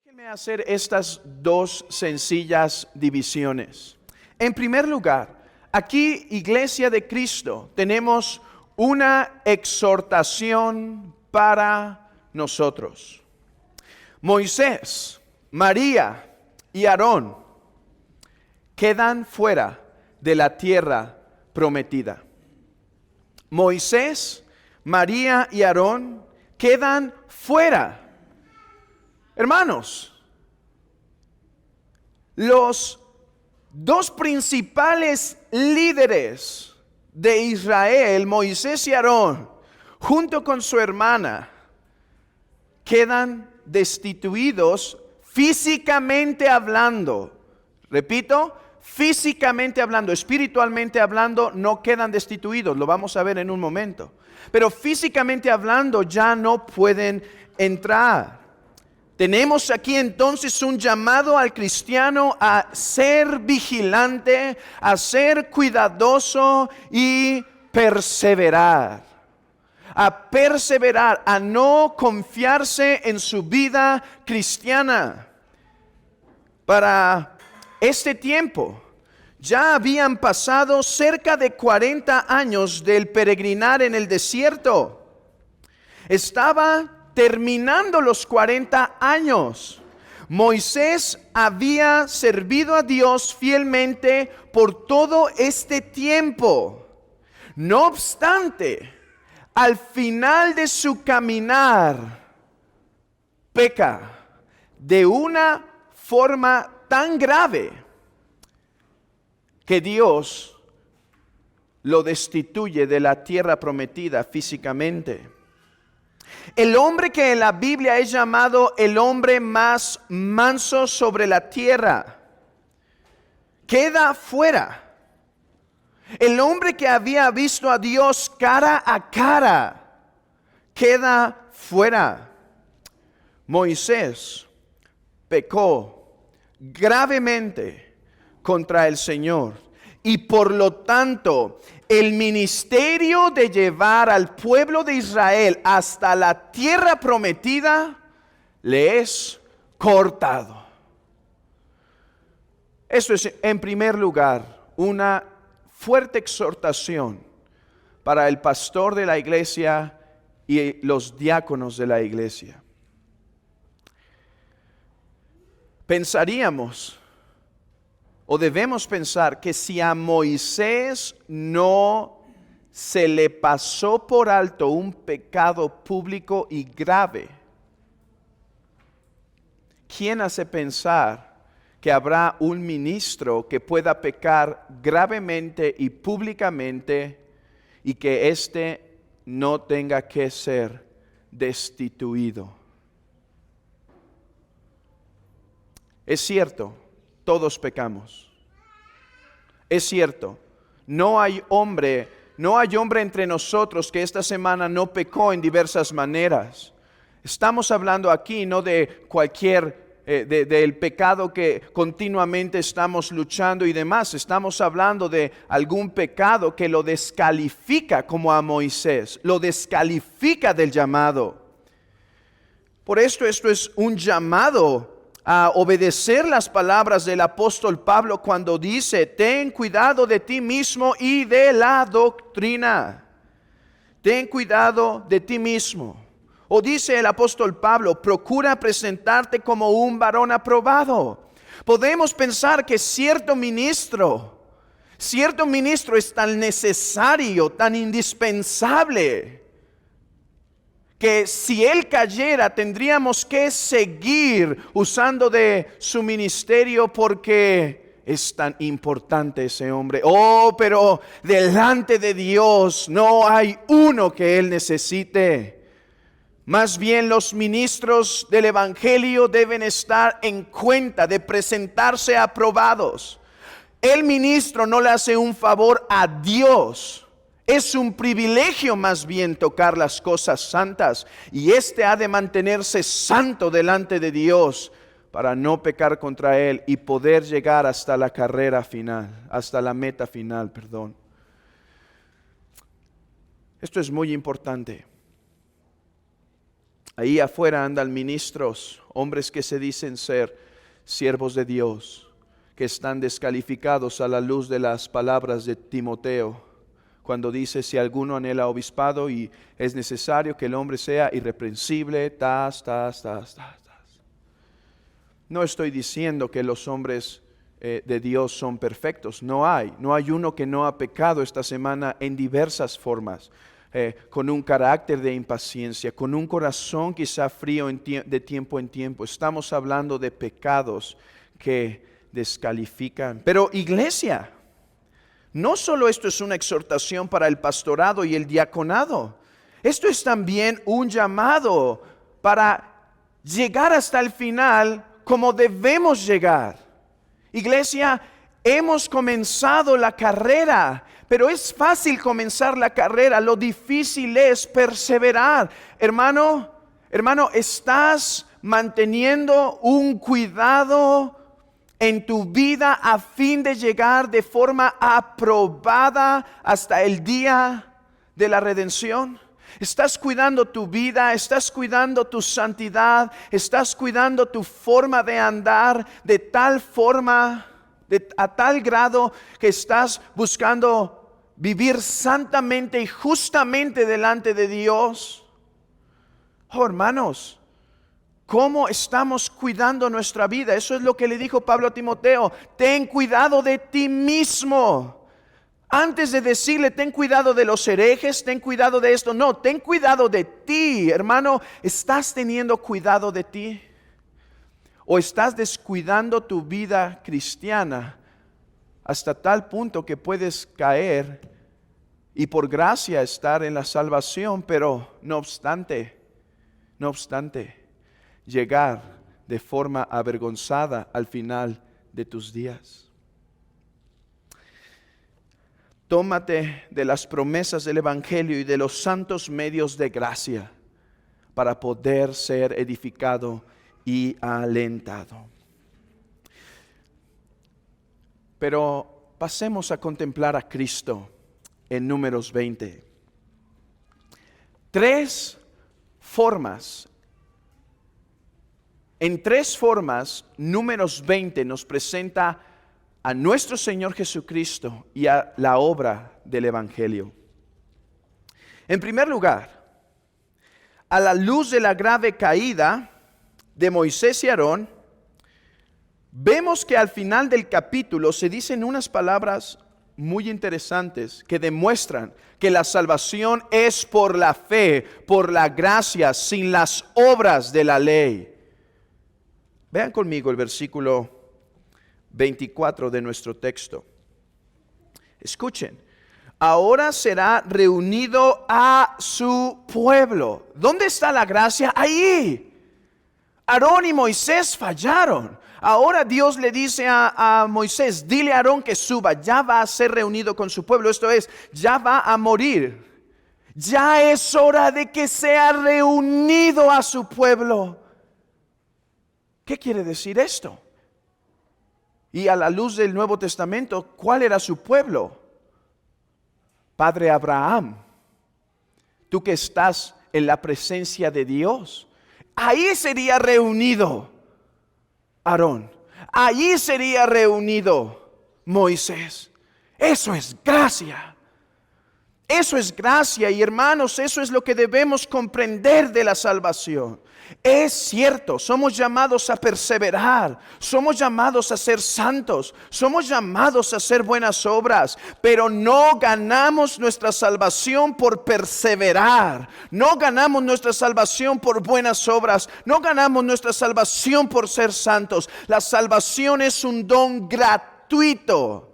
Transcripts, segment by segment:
Déjenme hacer estas dos sencillas divisiones. En primer lugar, aquí, Iglesia de Cristo, tenemos una exhortación para nosotros. Moisés, María y Aarón quedan fuera de la tierra prometida. Moisés, María y Aarón quedan fuera. Hermanos, los dos principales líderes de Israel, Moisés y Aarón, junto con su hermana, quedan destituidos físicamente hablando. Repito, físicamente hablando, espiritualmente hablando, no quedan destituidos, lo vamos a ver en un momento. Pero físicamente hablando ya no pueden entrar. Tenemos aquí entonces un llamado al cristiano a ser vigilante, a ser cuidadoso y perseverar. A perseverar, a no confiarse en su vida cristiana. Para este tiempo ya habían pasado cerca de 40 años del peregrinar en el desierto. Estaba terminando los 40 años. Moisés había servido a Dios fielmente por todo este tiempo. No obstante, al final de su caminar, peca de una forma tan grave que Dios lo destituye de la tierra prometida físicamente. El hombre que en la Biblia es llamado el hombre más manso sobre la tierra, queda fuera. El hombre que había visto a Dios cara a cara, queda fuera. Moisés pecó gravemente contra el Señor y por lo tanto el ministerio de llevar al pueblo de Israel hasta la tierra prometida le es cortado. Esto es en primer lugar una fuerte exhortación para el pastor de la iglesia y los diáconos de la iglesia. Pensaríamos o debemos pensar que si a Moisés no se le pasó por alto un pecado público y grave, ¿quién hace pensar que habrá un ministro que pueda pecar gravemente y públicamente y que éste no tenga que ser destituido? Es cierto, todos pecamos. Es cierto, no hay hombre entre nosotros que esta semana no pecó en diversas maneras. Estamos hablando aquí no de cualquier del pecado que continuamente estamos luchando y demás. Estamos hablando de algún pecado que lo descalifica, como a Moisés, lo descalifica del llamado. Por esto es un llamado a obedecer las palabras del apóstol Pablo cuando dice: ten cuidado de ti mismo y de la doctrina. Ten cuidado de ti mismo. O dice el apóstol Pablo: procura presentarte como un varón aprobado. Podemos pensar que cierto ministro es tan necesario, tan indispensable, que si él cayera tendríamos que seguir usando de su ministerio porque es tan importante ese hombre. Oh, pero delante de Dios no hay uno que él necesite. Más bien los ministros del evangelio deben estar en cuenta de presentarse aprobados. El ministro no le hace un favor a Dios. Es un privilegio más bien tocar las cosas santas, y éste ha de mantenerse santo delante de Dios para no pecar contra Él y poder llegar hasta la carrera final, hasta la meta final, perdón. Esto es muy importante. Ahí afuera andan ministros, hombres que se dicen ser siervos de Dios, que están descalificados a la luz de las palabras de Timoteo, cuando dice: si alguno anhela obispado y es necesario que el hombre sea irreprensible, No estoy diciendo que los hombres de Dios son perfectos, no hay uno que no ha pecado esta semana en diversas formas, con un carácter de impaciencia, con un corazón quizá frío de tiempo en tiempo. Estamos hablando de pecados que descalifican. Pero iglesia, no solo esto es una exhortación para el pastorado y el diaconado, esto es también un llamado para llegar hasta el final como debemos llegar. Iglesia, hemos comenzado la carrera, pero es fácil comenzar la carrera, lo difícil es perseverar. Hermano, estás manteniendo un cuidado en tu vida a fin de llegar de forma aprobada hasta el día de la redención. Estás cuidando tu vida, estás cuidando tu santidad, estás cuidando tu forma de andar de tal forma, a tal grado que estás buscando vivir santamente y justamente delante de Dios. Oh, hermanos, ¿cómo estamos cuidando nuestra vida? Eso es lo que le dijo Pablo a Timoteo: ten cuidado de ti mismo. Antes de decirle ten cuidado de los herejes, ten cuidado de esto, no, ten cuidado de ti, hermano. ¿Estás teniendo cuidado de ti? ¿O estás descuidando tu vida cristiana hasta tal punto que puedes caer y por gracia estar en la salvación, pero no obstante, llegar de forma avergonzada al final de tus días? Tómate de las promesas del Evangelio y de los santos medios de gracia para poder ser edificado y alentado. Pero pasemos a contemplar a Cristo en Números 20. 3 formas. En 3 formas, Números 20 nos presenta a nuestro Señor Jesucristo y a la obra del Evangelio. En primer lugar, a la luz de la grave caída de Moisés y Aarón, vemos que al final del capítulo se dicen unas palabras muy interesantes que demuestran que la salvación es por la fe, por la gracia, sin las obras de la ley. Vean conmigo el versículo 24 de nuestro texto. Escuchen: ahora será reunido a su pueblo. ¿Dónde está la gracia? Ahí. Aarón y Moisés fallaron. Ahora Dios le dice a Moisés: dile a Aarón que suba, ya va a ser reunido con su pueblo. Esto es, ya va a morir. Ya es hora de que sea reunido a su pueblo. ¿Qué quiere decir esto? Y a la luz del Nuevo Testamento, ¿cuál era su pueblo? Padre Abraham. Tú que estás en la presencia de Dios, ahí sería reunido Aarón. Allí sería reunido Moisés. Eso es gracia. Eso es gracia, y hermanos, eso es lo que debemos comprender de la salvación. Es cierto, somos llamados a perseverar, somos llamados a ser santos, somos llamados a hacer buenas obras, pero no ganamos nuestra salvación por perseverar, no ganamos nuestra salvación por buenas obras, no ganamos nuestra salvación por ser santos. La salvación es un don gratuito.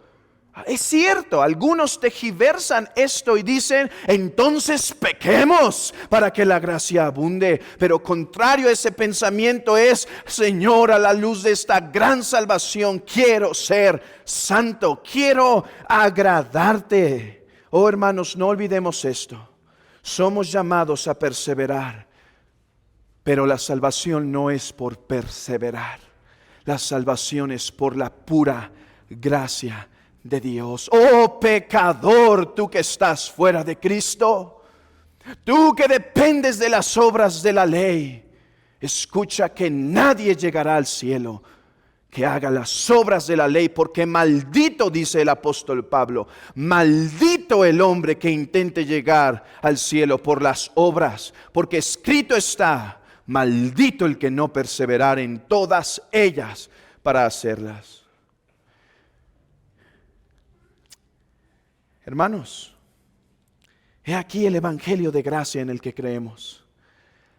Es cierto, algunos tergiversan esto y dicen: entonces pequemos para que la gracia abunde. Pero contrario a ese pensamiento es: Señor, a la luz de esta gran salvación quiero ser santo, quiero agradarte. Oh, hermanos, no olvidemos esto. Somos llamados a perseverar, pero la salvación no es por perseverar. La salvación es por la pura gracia de Dios. Oh pecador, tú que estás fuera de Cristo, Tú que dependes de las obras de la ley, escucha que nadie llegará al cielo que haga las obras de la ley, porque maldito, dice el apóstol Pablo, maldito el hombre que intente llegar al cielo por las obras, porque escrito está, maldito el que no perseverar en todas ellas para hacerlas. Hermanos, he aquí el evangelio de gracia en el que creemos,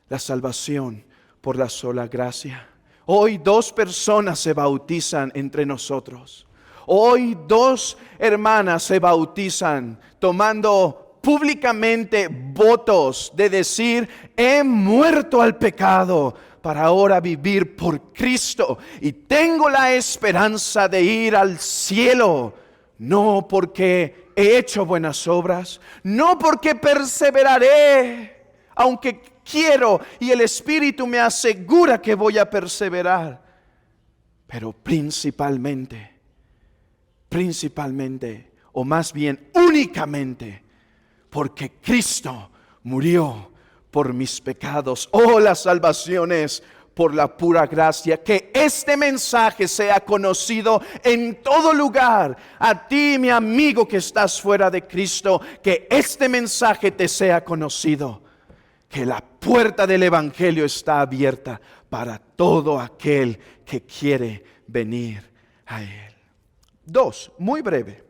la salvación por la sola gracia. Hoy 2 personas se bautizan entre nosotros. Hoy 2 hermanas se bautizan tomando públicamente votos de decir: he muerto al pecado para ahora vivir por Cristo y tengo la esperanza de ir al cielo, no porque he hecho buenas obras, no porque perseveraré, aunque quiero y el Espíritu me asegura que voy a perseverar, pero principalmente, o más bien únicamente, porque Cristo murió por mis pecados. Oh, la salvación es por la pura gracia. Que este mensaje sea conocido en todo lugar. A ti, mi amigo que estás fuera de Cristo, que este mensaje te sea conocido. Que la puerta del evangelio está abierta para todo aquel que quiere venir a él. 2, muy breve.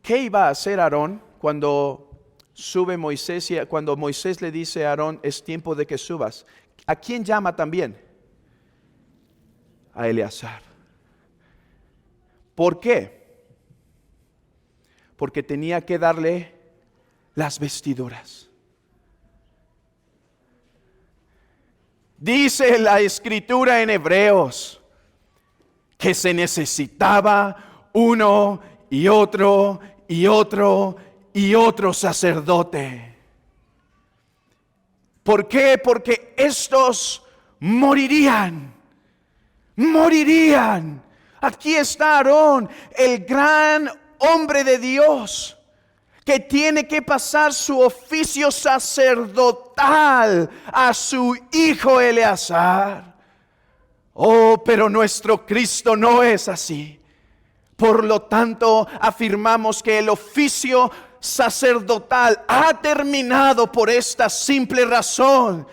¿Qué iba a hacer Aarón cuando sube Moisés y cuando Moisés le dice a Aarón: es tiempo de que subas? ¿A quién llama también? A Eleazar. ¿Por qué? Porque tenía que darle las vestiduras. Dice la escritura en Hebreos que se necesitaba uno y otro y otro y otro sacerdote. ¿Por qué? Porque estos morirían. Aquí está Aarón, el gran hombre de Dios, que tiene que pasar su oficio sacerdotal a su hijo Eleazar. Oh, pero nuestro Cristo no es así. Por lo tanto, afirmamos que el oficio sacerdotal ha terminado por esta simple razón: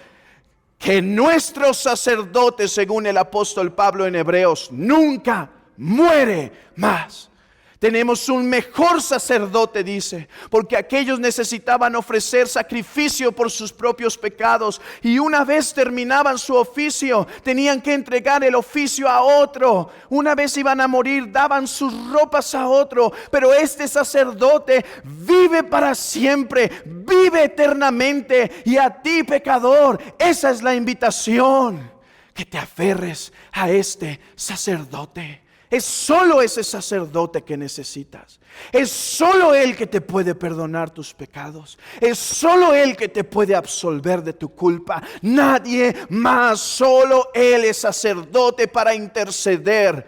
que nuestro sacerdote, según el apóstol Pablo en Hebreos, nunca muere más. Tenemos un mejor sacerdote, dice, porque aquellos necesitaban ofrecer sacrificio por sus propios pecados, y una vez terminaban su oficio, tenían que entregar el oficio a otro. Una vez iban a morir, daban sus ropas a otro, pero este sacerdote vive para siempre, vive eternamente. Y a ti, pecador, esa es la invitación, que te aferres a este sacerdote. Es solo ese sacerdote que necesitas. Es solo Él que te puede perdonar tus pecados. Es solo Él que te puede absolver de tu culpa. Nadie más, solo Él es sacerdote para interceder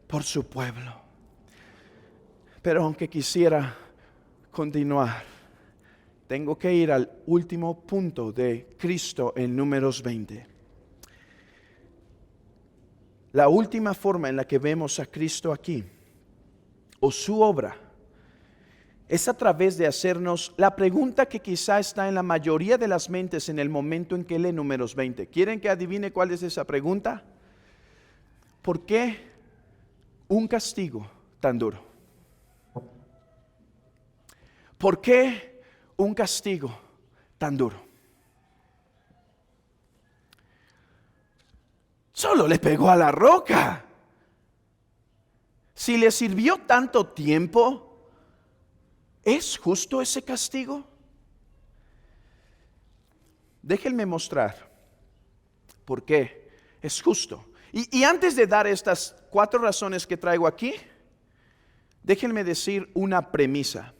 por su pueblo. Pero aunque quisiera continuar, tengo que ir al último punto de Cristo en Números 20. La última forma en la que vemos a Cristo aquí, o su obra, es a través de hacernos la pregunta que quizá está en la mayoría de las mentes en el momento en que lee Números 20. ¿Quieren que adivine cuál es esa pregunta? ¿Por qué un castigo tan duro? ¿Por qué un castigo tan duro? Solo le pegó a la roca. Si le sirvió tanto tiempo, ¿es justo ese castigo? Déjenme mostrar por qué es justo. Y antes de dar estas 4 razones que traigo aquí, déjenme decir una premisa.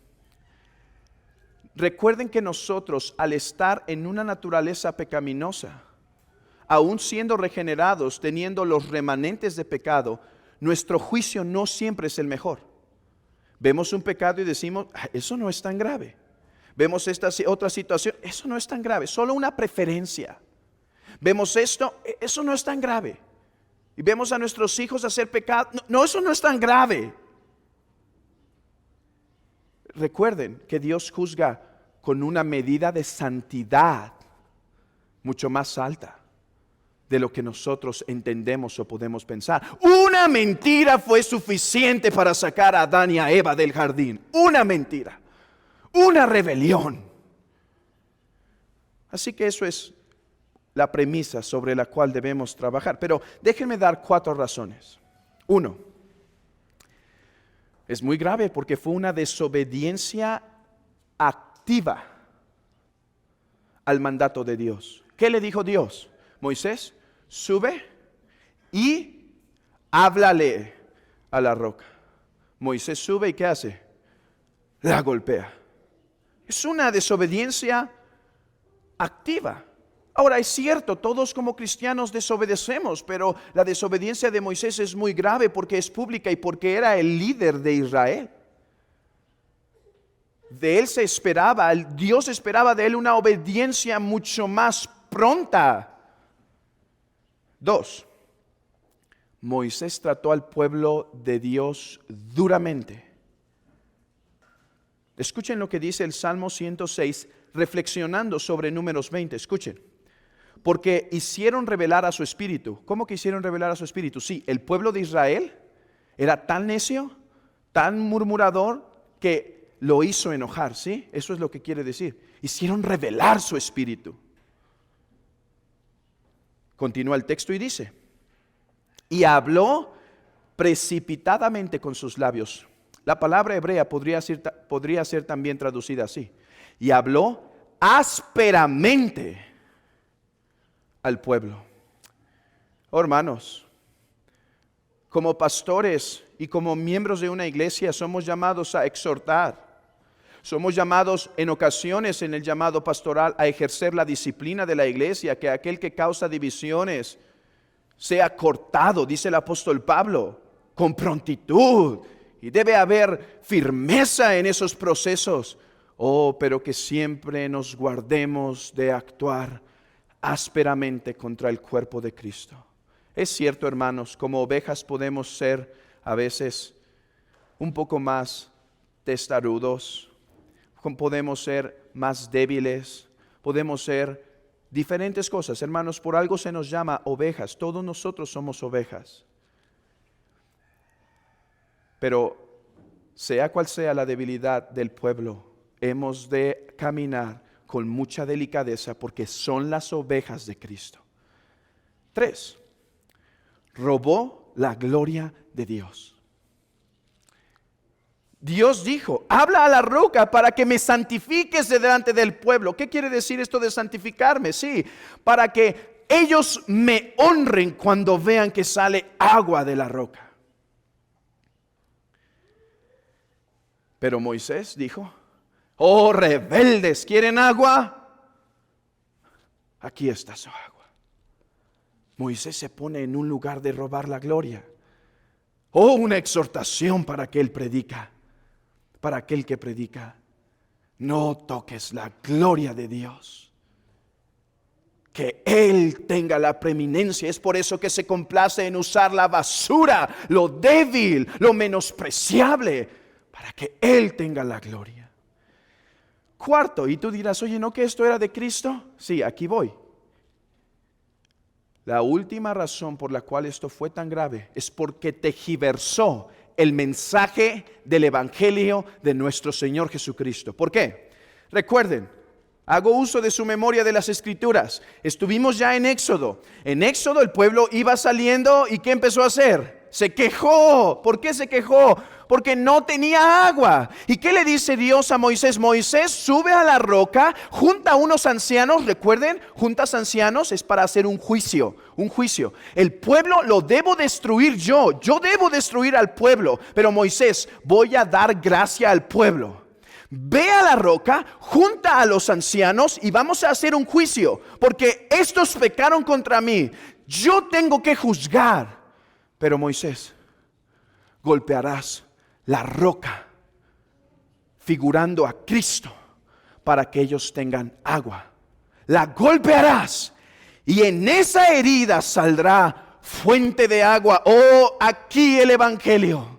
Recuerden que nosotros, al estar en una naturaleza pecaminosa, aún siendo regenerados, teniendo los remanentes de pecado, nuestro juicio no siempre es el mejor. Vemos un pecado y decimos, eso no es tan grave. Vemos esta otra situación, eso no es tan grave, solo una preferencia. Vemos esto, eso no es tan grave. Y vemos a nuestros hijos hacer pecado, no, eso no es tan grave. Recuerden que Dios juzga con una medida de santidad mucho más alta de lo que nosotros entendemos o podemos pensar. Una mentira fue suficiente para sacar a Adán y a Eva del jardín. Una mentira, una rebelión. Así que eso es la premisa sobre la cual debemos trabajar. Pero déjenme dar 4 razones. 1, es muy grave porque fue una desobediencia activa al mandato de Dios. ¿Qué le dijo Dios? Moisés, sube y háblale a la roca. Moisés sube y ¿qué hace? La golpea. Es una desobediencia activa. Ahora es cierto, todos como cristianos desobedecemos, pero la desobediencia de Moisés es muy grave porque es pública y porque era el líder de Israel. De él se esperaba, Dios esperaba de él una obediencia mucho más pronta. 2, Moisés trató al pueblo de Dios duramente. Escuchen lo que dice el Salmo 106, reflexionando sobre Números 20. Escuchen. Porque hicieron revelar a su espíritu. ¿Cómo que hicieron revelar a su espíritu? Sí, el pueblo de Israel era tan necio, tan murmurador, que lo hizo enojar, ¿sí? Eso es lo que quiere decir. Hicieron revelar su espíritu. Continúa el texto y dice, y habló precipitadamente con sus labios. La palabra hebrea podría ser también traducida así. Y habló ásperamente al pueblo. Oh, hermanos, como pastores y como miembros de una iglesia somos llamados a exhortar. Somos llamados en ocasiones en el llamado pastoral a ejercer la disciplina de la iglesia, que aquel que causa divisiones sea cortado, dice el apóstol Pablo, con prontitud. Y debe haber firmeza en esos procesos. Oh, pero que siempre nos guardemos de actuar ásperamente contra el cuerpo de Cristo. Es cierto, hermanos, como ovejas podemos ser a veces un poco más testarudos, podemos ser más débiles, podemos ser diferentes cosas. Hermanos, por algo se nos llama ovejas. Todos nosotros somos ovejas. Pero sea cual sea la debilidad del pueblo, hemos de caminar con mucha delicadeza porque son las ovejas de Cristo. 3, robó la gloria de Dios. Dios dijo, habla a la roca para que me santifiques de delante del pueblo. ¿Qué quiere decir esto de santificarme? Sí, para que ellos me honren cuando vean que sale agua de la roca. Pero Moisés dijo, oh rebeldes, ¿quieren agua? Aquí está su agua. Moisés se pone en un lugar de robar la gloria. Oh, una exhortación para aquel predica, para aquel que predica. No toques la gloria de Dios. Que Él tenga la preeminencia. Es por eso que se complace en usar la basura, lo débil, lo menospreciable, para que Él tenga la gloria. 4, y tú dirás, oye, ¿no que esto era de Cristo? Sí, aquí voy. La última razón por la cual esto fue tan grave es porque tergiversó el mensaje del Evangelio de nuestro Señor Jesucristo. ¿Por qué? Recuerden, hago uso de su memoria de las Escrituras. Estuvimos ya en Éxodo. En Éxodo el pueblo iba saliendo y ¿qué empezó a hacer? Se quejó. ¿Por qué se quejó? Porque no tenía agua. ¿Y qué le dice Dios a Moisés? Moisés, sube a la roca, junta a unos ancianos. Recuerden, juntas ancianos es para hacer un juicio. Un juicio. El pueblo lo debo destruir yo. Yo debo destruir al pueblo. Pero Moisés, voy a dar gracia al pueblo. Ve a la roca, junta a los ancianos y vamos a hacer un juicio. Porque estos pecaron contra mí. Yo tengo que juzgar. Pero Moisés, golpearás la roca figurando a Cristo, para que ellos tengan agua. La golpearás y en esa herida saldrá fuente de agua. Oh, aquí el evangelio.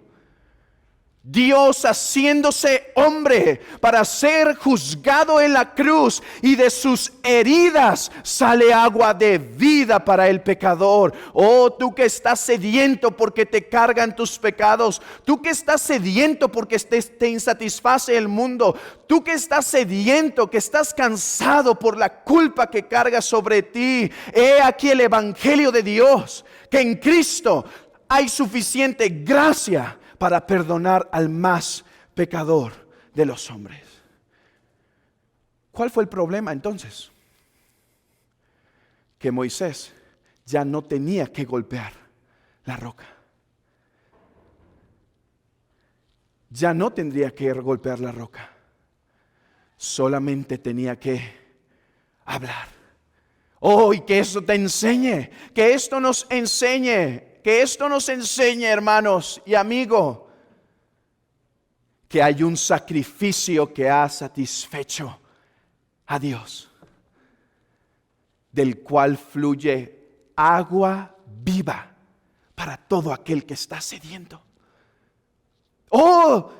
Dios haciéndose hombre para ser juzgado en la cruz, y de sus heridas sale agua de vida para el pecador. Oh, tú que estás sediento porque te cargan tus pecados, tú que estás sediento porque te insatisface el mundo, tú que estás sediento, que estás cansado por la culpa que carga sobre ti. He aquí el evangelio de Dios, que en Cristo hay suficiente gracia para perdonar al más pecador de los hombres. ¿Cuál fue el problema entonces? Que Moisés ya no tenía que golpear la roca. Ya no tendría que golpear la roca. Solamente tenía que hablar. Oh, y que esto te enseñe, que esto nos enseñe. Que esto nos enseñe, hermanos y amigos, que hay un sacrificio que ha satisfecho a Dios, del cual fluye agua viva para todo aquel que está sediento. Oh,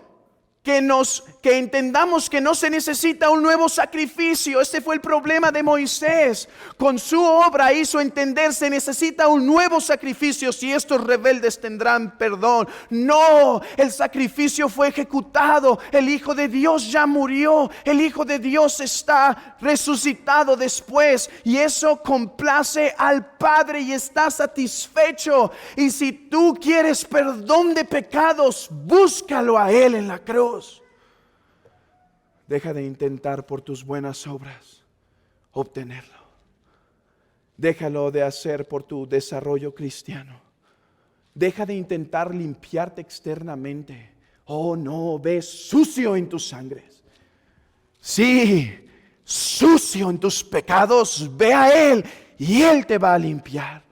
que entendamos que no se necesita un nuevo sacrificio. Ese fue el problema de Moisés. Con su obra hizo entender, se necesita un nuevo sacrificio si estos rebeldes tendrán perdón. No, el sacrificio fue ejecutado. El Hijo de Dios ya murió. El Hijo de Dios está resucitado después, y eso complace al Padre y está satisfecho. Y si tú quieres perdón de pecados, búscalo a Él en la cruz. Deja de intentar por tus buenas obras obtenerlo. Déjalo de hacer por tu desarrollo cristiano. Deja de intentar limpiarte externamente. Oh, no, ves sucio en tus sangres. Sí, sucio en tus pecados. Ve a Él y Él te va a limpiar.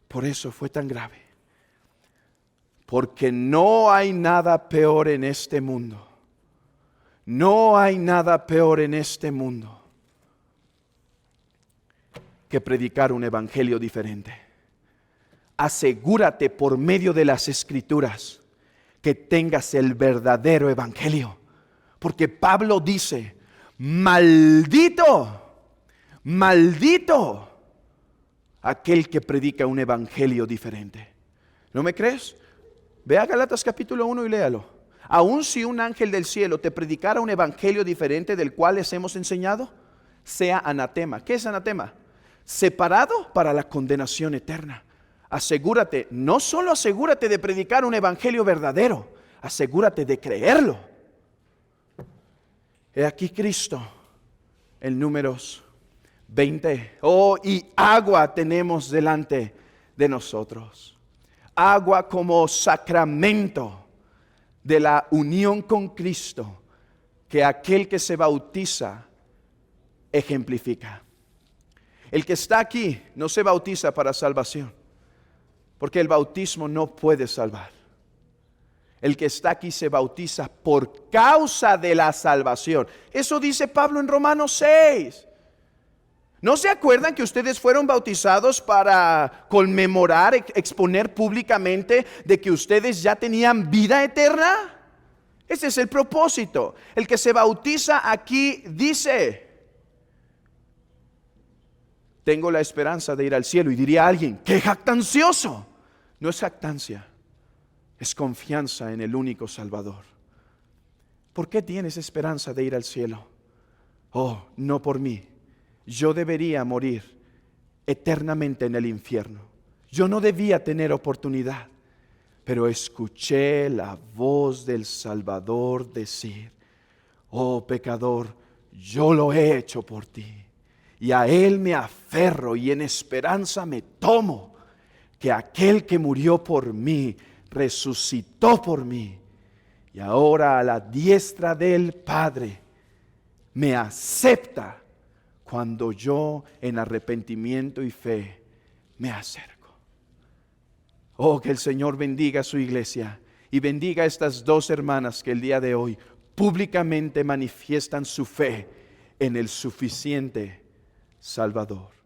Por eso fue tan grave. Porque no hay nada peor en este mundo. No hay nada peor en este mundo que predicar un evangelio diferente. Asegúrate por medio de las Escrituras que tengas el verdadero evangelio. Porque Pablo dice, maldito, maldito aquel que predica un evangelio diferente. ¿No me crees? Ve a Gálatas capítulo 1 y léalo. Aun si un ángel del cielo te predicara un evangelio diferente del cual les hemos enseñado, sea anatema. ¿Qué es anatema? Separado para la condenación eterna. Asegúrate, no solo asegúrate de predicar un evangelio verdadero, asegúrate de creerlo. He aquí Cristo en Números 20. Oh, y agua tenemos delante de nosotros. Agua como sacramento de la unión con Cristo, que aquel que se bautiza ejemplifica. El que está aquí no se bautiza para salvación, porque el bautismo no puede salvar. El que está aquí se bautiza por causa de la salvación. Eso dice Pablo en Romanos 6. ¿No se acuerdan que ustedes fueron bautizados para conmemorar, exponer públicamente de que ustedes ya tenían vida eterna? Ese es el propósito. El que se bautiza aquí dice, tengo la esperanza de ir al cielo. Y diría alguien, ¡qué jactancioso! No es jactancia, es confianza en el único Salvador. ¿Por qué tienes esperanza de ir al cielo? Oh, no por mí. Yo debería morir eternamente en el infierno. Yo no debía tener oportunidad, pero escuché la voz del Salvador decir, oh pecador, yo lo he hecho por ti. Y a Él me aferro y en esperanza me tomo que aquel que murió por mí, resucitó por mí. Y ahora a la diestra del Padre me acepta cuando yo en arrepentimiento y fe me acerco. Oh, que el Señor bendiga a su iglesia y y bendiga a estas dos hermanas que el día de hoy públicamente manifiestan su fe en el suficiente Salvador.